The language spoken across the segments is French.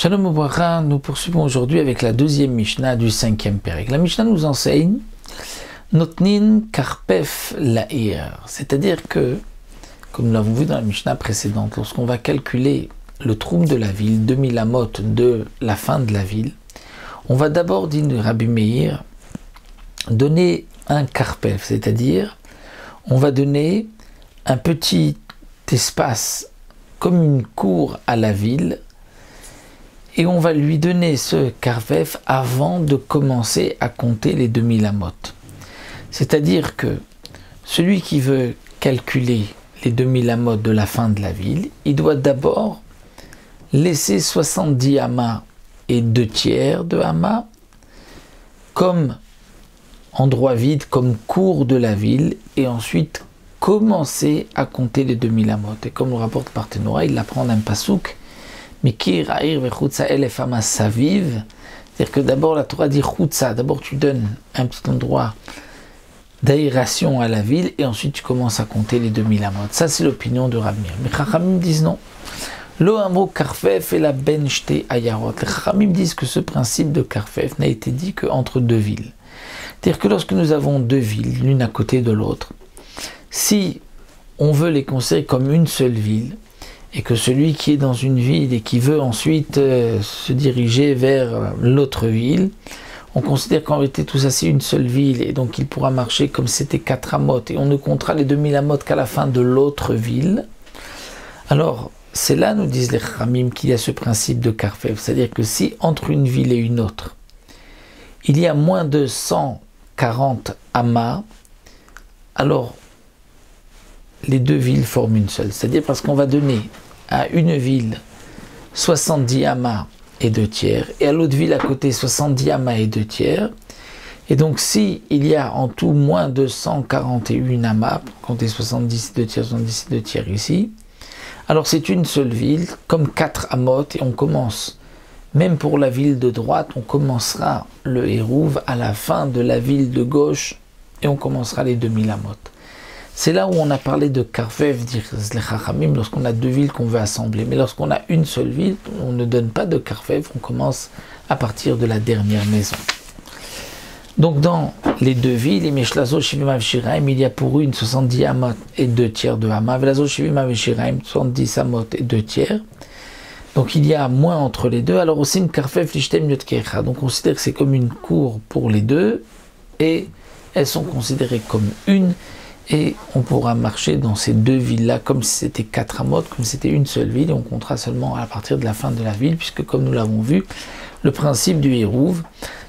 Shalom Obracha, nous poursuivons aujourd'hui avec la deuxième Mishnah du 5e Pérec. La Mishnah nous enseigne Notnin Karpef La'ir, c'est-à-dire que, comme nous l'avons vu dans la Mishnah précédente, lorsqu'on va calculer le troum de la ville, 2000 amot de la fin de la ville, on va d'abord, dit Rabbi Meir, donner un Karpef, c'est-à-dire on va donner un petit espace comme une cour à la ville, et on va lui donner ce karpef avant de commencer à compter les 2000 amot. C'est-à-dire que celui qui veut calculer les 2000 amot de la fin de la ville, il doit d'abord laisser 70 amas et 2 tiers de amas comme endroit vide, comme cour de la ville, et ensuite commencer à compter les 2000 amot. Et comme le rapporte Partenora, il l'apprend d'un pasouk, Mikir, Aïr, Vechutza, Elef Amas Saviv. C'est-à-dire que d'abord la Torah dit Chutza, d'abord tu donnes un petit endroit d'aération à la ville et ensuite tu commences à compter les 2000 amot. Ça c'est l'opinion de Rabbi Meir. Mais Chachamim disent non. Lo amro karfef et la ben shte ayarot. Les Chachamim disent que ce principe de karfef n'a été dit qu'entre deux villes. C'est-à-dire que lorsque nous avons deux villes, l'une à côté de l'autre, si on veut les considérer comme une seule ville, et que celui qui est dans une ville et qui veut ensuite se diriger vers l'autre ville, on considère qu'en réalité tout ça c'est une seule ville, et donc il pourra marcher comme c'était 4 amot, et on ne comptera les 2000 amot qu'à la fin de l'autre ville. Alors, c'est là, nous disent les Chachamim, qu'il y a ce principe de karfef, c'est-à-dire que si entre une ville et une autre, il y a moins de 140 amas, alors les deux villes forment une seule. C'est-à-dire parce qu'on va donner à une ville 70 amas et 2 tiers, et à l'autre ville à côté 70 amas et 2 tiers. Et donc si il y a en tout moins de 141 amas, pour compter 70 et 2 tiers, 70 et 2 tiers ici, alors c'est une seule ville, comme 4 amot, et on commence, même pour la ville de droite, on commencera le hérouv à la fin de la ville de gauche, et on commencera les 2000 amot. C'est là où on a parlé de karfef, disent les Chachamim, lorsqu'on a deux villes qu'on veut assembler. Mais lorsqu'on a une seule ville, on ne donne pas de karfef, on commence à partir de la dernière maison. Donc dans les deux villes, il y a pour une 70 amot et 2 tiers de amas, 70 amot et 2 tiers. Donc il y a moins entre les deux. Alors aussi une karfef lishtem yotkecha. Donc on considère que c'est comme une cour pour les deux, et elles sont considérées comme une. Et on pourra marcher dans ces deux villes-là comme si c'était 4 amot, comme si c'était une seule ville, et on comptera seulement à partir de la fin de la ville, puisque comme nous l'avons vu, le principe du hérouv,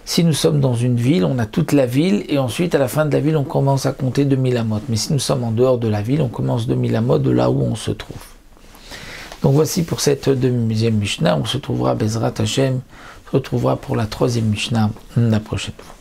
si nous sommes dans une ville, on a toute la ville, et ensuite à la fin de la ville, on commence à compter 2000 amot. Mais si nous sommes en dehors de la ville, on commence 2000 amot de là où on se trouve. Donc voici pour cette deuxième Mishnah, on se trouvera, Bezrat Hashem, on se retrouvera pour la troisième Mishnah la prochaine fois.